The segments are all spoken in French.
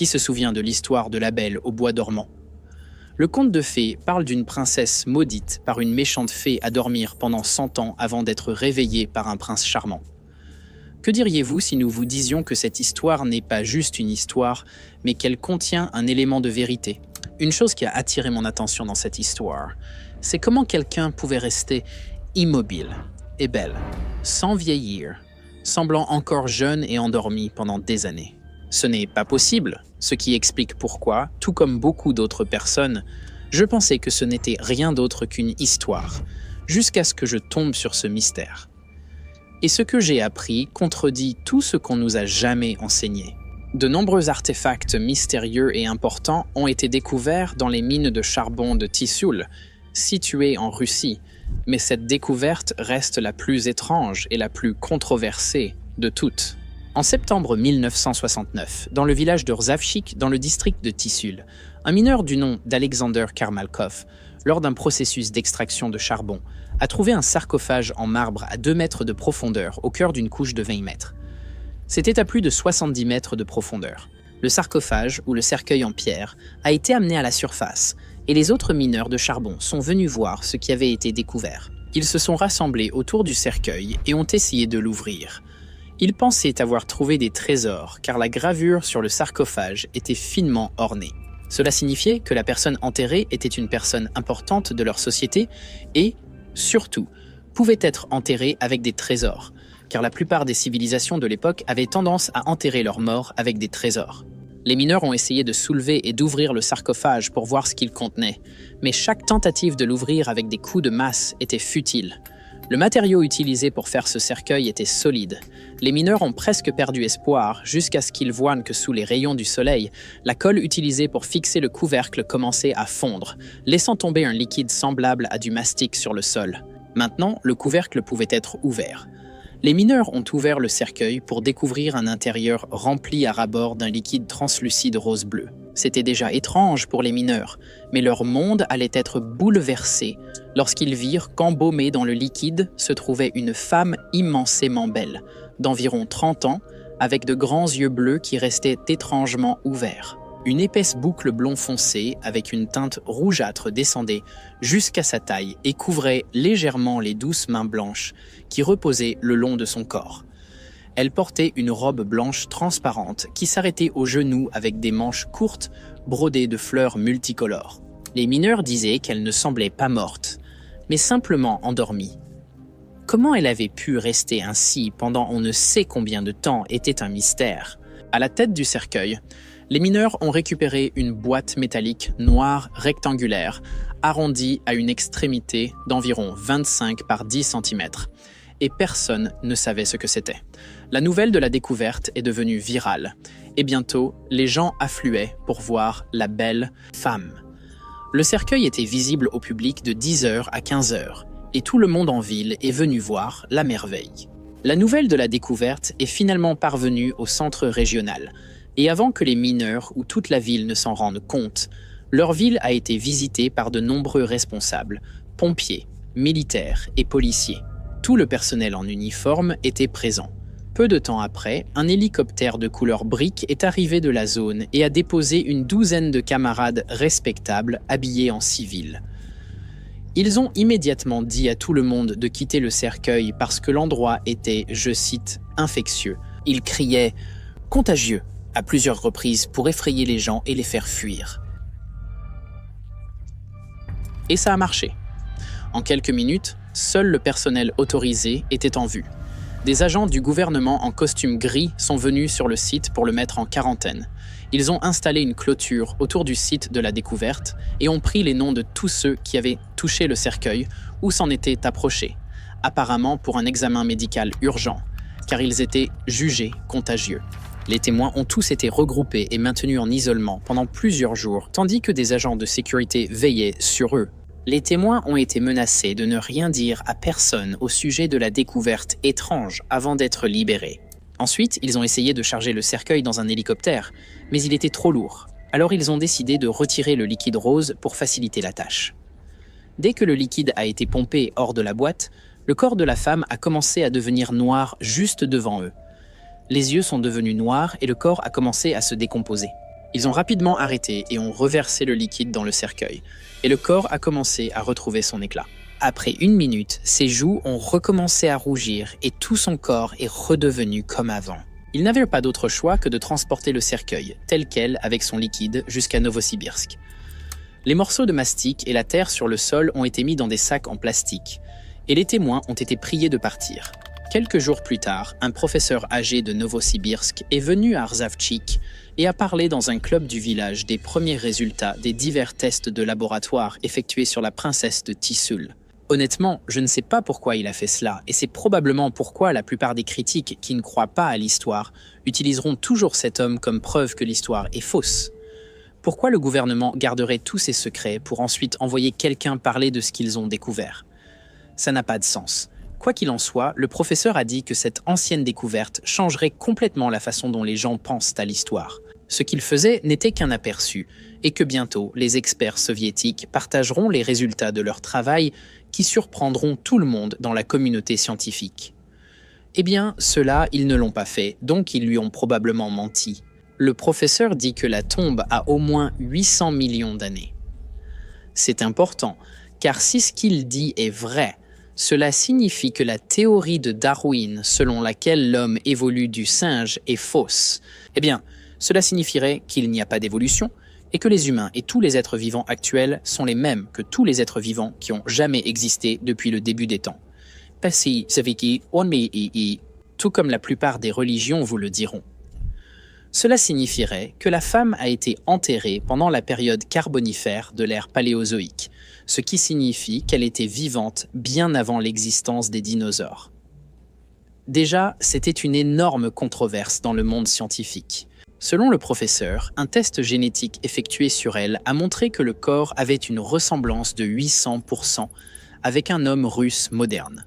Qui se souvient de l'histoire de la Belle au bois dormant? Le conte de fées parle d'une princesse maudite par une méchante fée à dormir pendant 100 ans avant d'être réveillée par un prince charmant. Que diriez-vous si nous vous disions que cette histoire n'est pas juste une histoire, mais qu'elle contient un élément de vérité? Une chose qui a attiré mon attention dans cette histoire, c'est comment quelqu'un pouvait rester immobile et belle, sans vieillir, semblant encore jeune et endormi pendant des années. Ce n'est pas possible, ce qui explique pourquoi, tout comme beaucoup d'autres personnes, je pensais que ce n'était rien d'autre qu'une histoire, jusqu'à ce que je tombe sur ce mystère. Et ce que j'ai appris contredit tout ce qu'on nous a jamais enseigné. De nombreux artefacts mystérieux et importants ont été découverts dans les mines de charbon de Tissoul, situées en Russie, mais cette découverte reste la plus étrange et la plus controversée de toutes. En septembre 1969, dans le village de Rzavchik, dans le district de Tissoul, un mineur du nom d'Alexander Karmalkov, lors d'un processus d'extraction de charbon, a trouvé un sarcophage en marbre à 2 mètres de profondeur au cœur d'une couche de 20 mètres. C'était à plus de 70 mètres de profondeur. Le sarcophage, ou le cercueil en pierre, a été amené à la surface, et les autres mineurs de charbon sont venus voir ce qui avait été découvert. Ils se sont rassemblés autour du cercueil et ont essayé de l'ouvrir. Ils pensaient avoir trouvé des trésors, car la gravure sur le sarcophage était finement ornée. Cela signifiait que la personne enterrée était une personne importante de leur société et, surtout, pouvait être enterrée avec des trésors, car la plupart des civilisations de l'époque avaient tendance à enterrer leurs morts avec des trésors. Les mineurs ont essayé de soulever et d'ouvrir le sarcophage pour voir ce qu'il contenait, mais chaque tentative de l'ouvrir avec des coups de masse était futile. Le matériau utilisé pour faire ce cercueil était solide. Les mineurs ont presque perdu espoir jusqu'à ce qu'ils voient que sous les rayons du soleil, la colle utilisée pour fixer le couvercle commençait à fondre, laissant tomber un liquide semblable à du mastic sur le sol. Maintenant, le couvercle pouvait être ouvert. Les mineurs ont ouvert le cercueil pour découvrir un intérieur rempli à ras-bord d'un liquide translucide rose-bleu. C'était déjà étrange pour les mineurs, mais leur monde allait être bouleversé lorsqu'ils virent qu'embaumée dans le liquide se trouvait une femme immensément belle, d'environ 30 ans, avec de grands yeux bleus qui restaient étrangement ouverts. Une épaisse boucle blond foncé avec une teinte rougeâtre descendait jusqu'à sa taille et couvrait légèrement les douces mains blanches qui reposaient le long de son corps. Elle portait une robe blanche transparente qui s'arrêtait aux genoux avec des manches courtes brodées de fleurs multicolores. Les mineurs disaient qu'elle ne semblait pas morte, mais simplement endormie. Comment elle avait pu rester ainsi pendant on ne sait combien de temps était un mystère. À la tête du cercueil, les mineurs ont récupéré une boîte métallique noire rectangulaire, arrondie à une extrémité d'environ 25 par 10 cm, et personne ne savait ce que c'était. La nouvelle de la découverte est devenue virale, et bientôt, les gens affluaient pour voir la belle femme. Le cercueil était visible au public de 10h à 15h, et tout le monde en ville est venu voir la merveille. La nouvelle de la découverte est finalement parvenue au centre régional, et avant que les mineurs ou toute la ville ne s'en rendent compte, leur ville a été visitée par de nombreux responsables, pompiers, militaires et policiers. Tout le personnel en uniforme était présent. Peu de temps après, un hélicoptère de couleur brique est arrivé de la zone et a déposé une douzaine de camarades respectables habillés en civil. Ils ont immédiatement dit à tout le monde de quitter le cercueil parce que l'endroit était, je cite, infectieux. Ils criaient « contagieux » à plusieurs reprises pour effrayer les gens et les faire fuir. Et ça a marché. En quelques minutes, seul le personnel autorisé était en vue. Des agents du gouvernement en costume gris sont venus sur le site pour le mettre en quarantaine. Ils ont installé une clôture autour du site de la découverte et ont pris les noms de tous ceux qui avaient touché le cercueil ou s'en étaient approchés, apparemment pour un examen médical urgent, car ils étaient jugés contagieux. Les témoins ont tous été regroupés et maintenus en isolement pendant plusieurs jours, tandis que des agents de sécurité veillaient sur eux. Les témoins ont été menacés de ne rien dire à personne au sujet de la découverte étrange avant d'être libérés. Ensuite, ils ont essayé de charger le cercueil dans un hélicoptère, mais il était trop lourd. Alors ils ont décidé de retirer le liquide rose pour faciliter la tâche. Dès que le liquide a été pompé hors de la boîte, le corps de la femme a commencé à devenir noir juste devant eux. Les yeux sont devenus noirs et le corps a commencé à se décomposer. Ils ont rapidement arrêté et ont reversé le liquide dans le cercueil, et le corps a commencé à retrouver son éclat. Après 1 minute, ses joues ont recommencé à rougir et tout son corps est redevenu comme avant. Ils n'avaient pas d'autre choix que de transporter le cercueil, tel quel, avec son liquide, jusqu'à Novosibirsk. Les morceaux de mastic et la terre sur le sol ont été mis dans des sacs en plastique, et les témoins ont été priés de partir. Quelques jours plus tard, un professeur âgé de Novosibirsk est venu à Rzavtchik et a parlé dans un club du village des premiers résultats des divers tests de laboratoire effectués sur la princesse de Tissoul. Honnêtement, je ne sais pas pourquoi il a fait cela, et c'est probablement pourquoi la plupart des critiques qui ne croient pas à l'histoire utiliseront toujours cet homme comme preuve que l'histoire est fausse. Pourquoi le gouvernement garderait tous ces secrets pour ensuite envoyer quelqu'un parler de ce qu'ils ont découvert? Ça n'a pas de sens. Quoi qu'il en soit, le professeur a dit que cette ancienne découverte changerait complètement la façon dont les gens pensent à l'histoire. Ce qu'il faisait n'était qu'un aperçu, et que bientôt, les experts soviétiques partageront les résultats de leur travail qui surprendront tout le monde dans la communauté scientifique. Eh bien, cela, ils ne l'ont pas fait, donc ils lui ont probablement menti. Le professeur dit que la tombe a au moins 800 millions d'années. C'est important, car si ce qu'il dit est vrai, cela signifie que la théorie de Darwin selon laquelle l'homme évolue du singe est fausse. Eh bien, cela signifierait qu'il n'y a pas d'évolution et que les humains et tous les êtres vivants actuels sont les mêmes que tous les êtres vivants qui ont jamais existé depuis le début des temps. Tout comme la plupart des religions vous le diront. Cela signifierait que la femme a été enterrée pendant la période carbonifère de l'ère paléozoïque, ce qui signifie qu'elle était vivante bien avant l'existence des dinosaures. Déjà, c'était une énorme controverse dans le monde scientifique. Selon le professeur, un test génétique effectué sur elle a montré que le corps avait une ressemblance de 800% avec un homme russe moderne.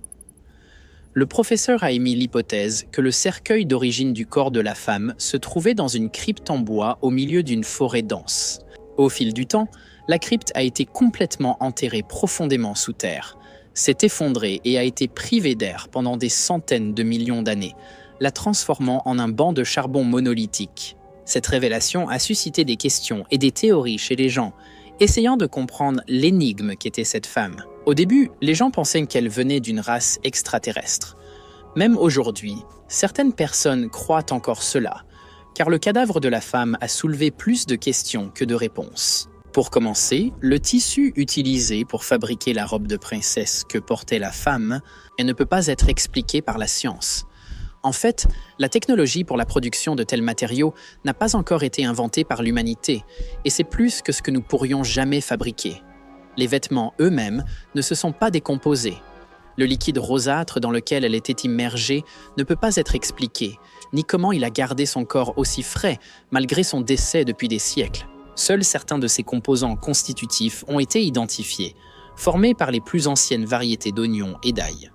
Le professeur a émis l'hypothèse que le cercueil d'origine du corps de la femme se trouvait dans une crypte en bois au milieu d'une forêt dense. Au fil du temps, la crypte a été complètement enterrée profondément sous terre, s'est effondrée et a été privée d'air pendant des centaines de millions d'années, la transformant en un banc de charbon monolithique. Cette révélation a suscité des questions et des théories chez les gens, essayant de comprendre l'énigme qu'était cette femme. Au début, les gens pensaient qu'elle venait d'une race extraterrestre. Même aujourd'hui, certaines personnes croient encore cela, car le cadavre de la femme a soulevé plus de questions que de réponses. Pour commencer, le tissu utilisé pour fabriquer la robe de princesse que portait la femme ne peut pas être expliqué par la science. En fait, la technologie pour la production de tels matériaux n'a pas encore été inventée par l'humanité, et c'est plus que ce que nous pourrions jamais fabriquer. Les vêtements eux-mêmes ne se sont pas décomposés. Le liquide rosâtre dans lequel elle était immergée ne peut pas être expliqué, ni comment il a gardé son corps aussi frais malgré son décès depuis des siècles. Seuls certains de ces composants constitutifs ont été identifiés, formés par les plus anciennes variétés d'oignons et d'ail.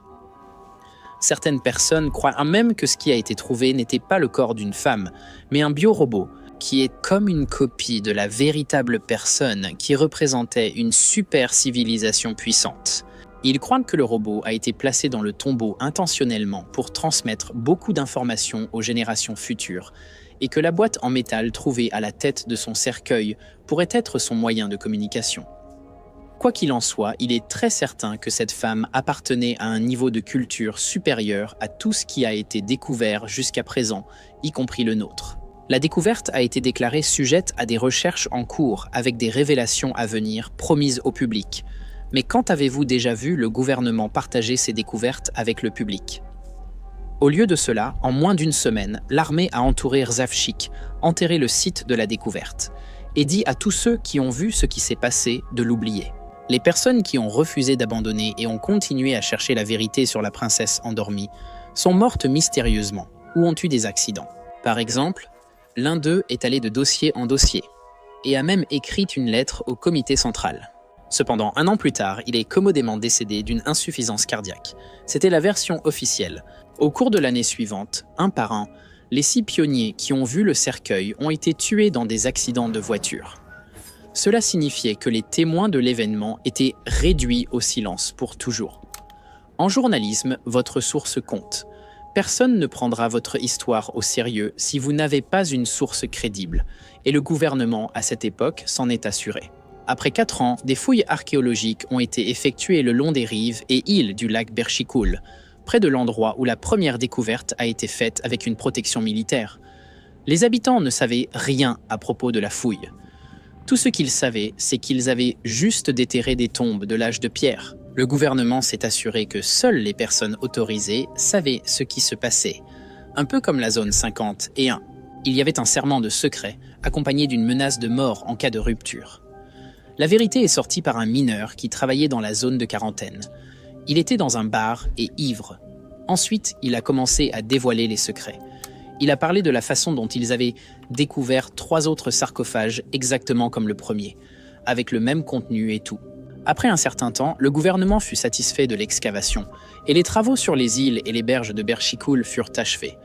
Certaines personnes croient même que ce qui a été trouvé n'était pas le corps d'une femme, mais un biorobot, qui est comme une copie de la véritable personne qui représentait une super civilisation puissante. Ils croient que le robot a été placé dans le tombeau intentionnellement pour transmettre beaucoup d'informations aux générations futures, et que la boîte en métal trouvée à la tête de son cercueil pourrait être son moyen de communication. Quoi qu'il en soit, il est très certain que cette femme appartenait à un niveau de culture supérieur à tout ce qui a été découvert jusqu'à présent, y compris le nôtre. La découverte a été déclarée sujette à des recherches en cours avec des révélations à venir promises au public. Mais quand avez-vous déjà vu le gouvernement partager ces découvertes avec le public? Au lieu de cela, en moins d'une semaine, l'armée a entouré Rzavtchik, enterré le site de la découverte, et dit à tous ceux qui ont vu ce qui s'est passé de l'oublier. Les personnes qui ont refusé d'abandonner et ont continué à chercher la vérité sur la princesse endormie sont mortes mystérieusement ou ont eu des accidents. Par exemple, l'un d'eux est allé de dossier en dossier et a même écrit une lettre au comité central. Cependant, 1 an plus tard, il est commodément décédé d'une insuffisance cardiaque. C'était la version officielle. Au cours de l'année suivante, un par un, les 6 pionniers qui ont vu le cercueil ont été tués dans des accidents de voiture. Cela signifiait que les témoins de l'événement étaient réduits au silence pour toujours. En journalisme, votre source compte. Personne ne prendra votre histoire au sérieux si vous n'avez pas une source crédible, et le gouvernement, à cette époque, s'en est assuré. Après 4 ans, des fouilles archéologiques ont été effectuées le long des rives et îles du lac Berchikul, près de l'endroit où la première découverte a été faite avec une protection militaire. Les habitants ne savaient rien à propos de la fouille. Tout ce qu'ils savaient, c'est qu'ils avaient juste déterré des tombes de l'âge de pierre. Le gouvernement s'est assuré que seules les personnes autorisées savaient ce qui se passait, un peu comme la zone 51. Il y avait un serment de secret, accompagné d'une menace de mort en cas de rupture. La vérité est sortie par un mineur qui travaillait dans la zone de quarantaine. Il était dans un bar et ivre. Ensuite, il a commencé à dévoiler les secrets. Il a parlé de la façon dont ils avaient découvert 3 autres sarcophages exactement comme le premier, avec le même contenu et tout. Après un certain temps, le gouvernement fut satisfait de l'excavation, et les travaux sur les îles et les berges de Berchikul furent achevés.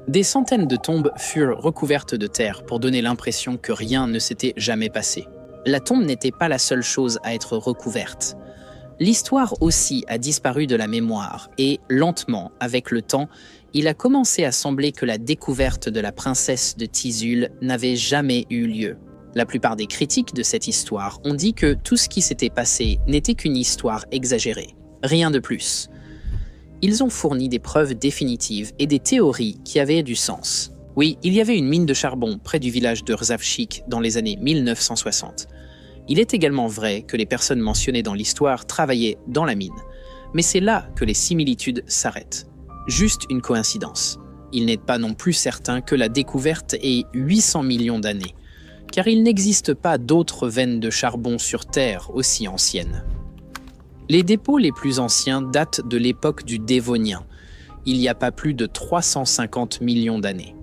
Des centaines de tombes furent recouvertes de terre pour donner l'impression que rien ne s'était jamais passé. La tombe n'était pas la seule chose à être recouverte. L'histoire aussi a disparu de la mémoire et, lentement, avec le temps, il a commencé à sembler que la découverte de la princesse de Tizul n'avait jamais eu lieu. La plupart des critiques de cette histoire ont dit que tout ce qui s'était passé n'était qu'une histoire exagérée. Rien de plus. Ils ont fourni des preuves définitives et des théories qui avaient du sens. Oui, il y avait une mine de charbon près du village de Rzavchik dans les années 1960. Il est également vrai que les personnes mentionnées dans l'histoire travaillaient dans la mine. Mais c'est là que les similitudes s'arrêtent. Juste une coïncidence. Il n'est pas non plus certain que la découverte ait 800 millions d'années, car il n'existe pas d'autres veines de charbon sur Terre aussi anciennes. Les dépôts les plus anciens datent de l'époque du Dévonien, il n'y a pas plus de 350 millions d'années.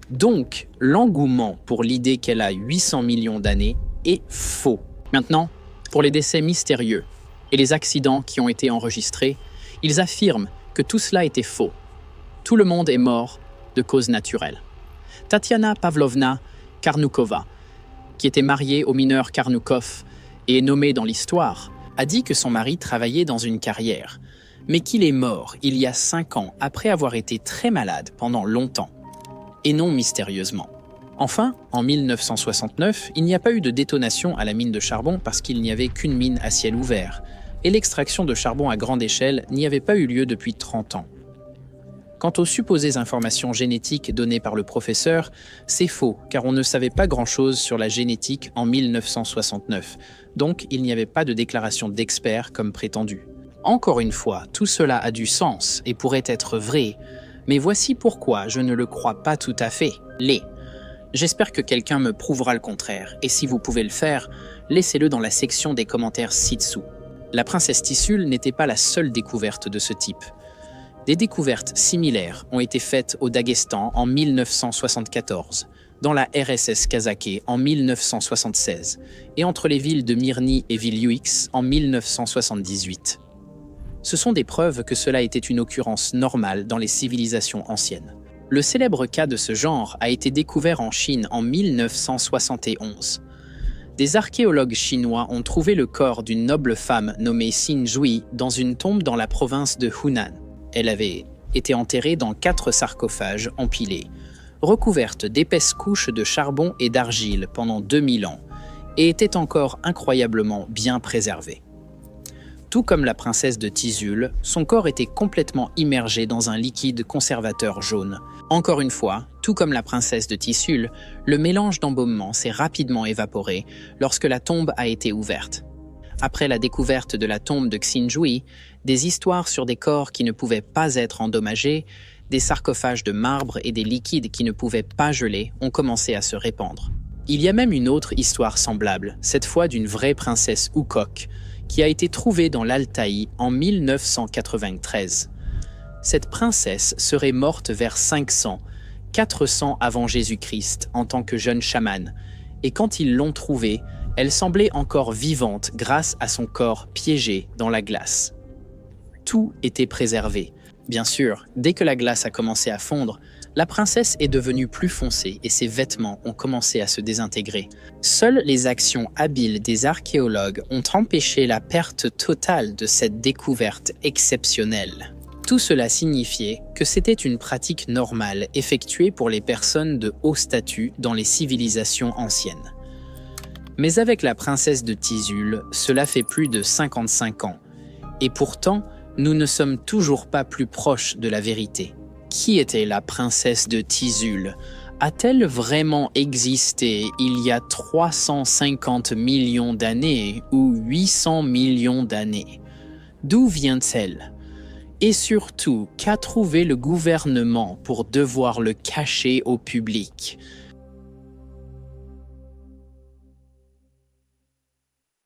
Donc, l'engouement pour l'idée qu'elle a 800 millions d'années est faux. Maintenant, pour les décès mystérieux et les accidents qui ont été enregistrés, ils affirment que tout cela était faux. Tout le monde est mort de cause naturelle. Tatiana Pavlovna Karnoukova, qui était mariée au mineur Karnoukov et est nommée dans l'histoire, a dit que son mari travaillait dans une carrière, mais qu'il est mort il y a 5 ans après avoir été très malade pendant longtemps, et non mystérieusement. Enfin, en 1969, il n'y a pas eu de détonation à la mine de charbon parce qu'il n'y avait qu'une mine à ciel ouvert, et l'extraction de charbon à grande échelle n'y avait pas eu lieu depuis 30 ans. Quant aux supposées informations génétiques données par le professeur, c'est faux, car on ne savait pas grand-chose sur la génétique en 1969, donc il n'y avait pas de déclaration d'expert comme prétendu. Encore une fois, tout cela a du sens et pourrait être vrai, mais voici pourquoi je ne le crois pas tout à fait. J'espère que quelqu'un me prouvera le contraire, et si vous pouvez le faire, laissez-le dans la section des commentaires ci-dessous. La princesse Tizul n'était pas la seule découverte de ce type. Des découvertes similaires ont été faites au Daghestan en 1974, dans la RSS Kazakh en 1976, et entre les villes de Myrny et Vilyuix en 1978. Ce sont des preuves que cela était une occurrence normale dans les civilisations anciennes. Le célèbre cas de ce genre a été découvert en Chine en 1971. Des archéologues chinois ont trouvé le corps d'une noble femme nommée Xin Zhui dans une tombe dans la province de Hunan. Elle avait été enterrée dans 4 sarcophages empilés, recouverte d'épaisses couches de charbon et d'argile pendant 2000 ans, et était encore incroyablement bien préservée. Tout comme la princesse de Tizul, son corps était complètement immergé dans un liquide conservateur jaune. Encore une fois, tout comme la princesse de Tizul, le mélange d'embaumement s'est rapidement évaporé lorsque la tombe a été ouverte. Après la découverte de la tombe de Xin-Zhui, des histoires sur des corps qui ne pouvaient pas être endommagés, des sarcophages de marbre et des liquides qui ne pouvaient pas geler ont commencé à se répandre. Il y a même une autre histoire semblable, cette fois d'une vraie princesse Oukok, qui a été trouvée dans l'Altaï en 1993. Cette princesse serait morte vers 500, 400 avant Jésus-Christ en tant que jeune chamane, et quand ils l'ont trouvée, elle semblait encore vivante grâce à son corps piégé dans la glace. Tout était préservé. Bien sûr, dès que la glace a commencé à fondre, la princesse est devenue plus foncée et ses vêtements ont commencé à se désintégrer. Seules les actions habiles des archéologues ont empêché la perte totale de cette découverte exceptionnelle. Tout cela signifiait que c'était une pratique normale effectuée pour les personnes de haut statut dans les civilisations anciennes. Mais avec la princesse de Tizul, cela fait plus de 55 ans, et pourtant, nous ne sommes toujours pas plus proches de la vérité. Qui était la princesse de Tizul? A-t-elle vraiment existé il y a 350 millions d'années ou 800 millions d'années? D'où vient-elle? Et surtout, qu'a trouvé le gouvernement pour devoir le cacher au public?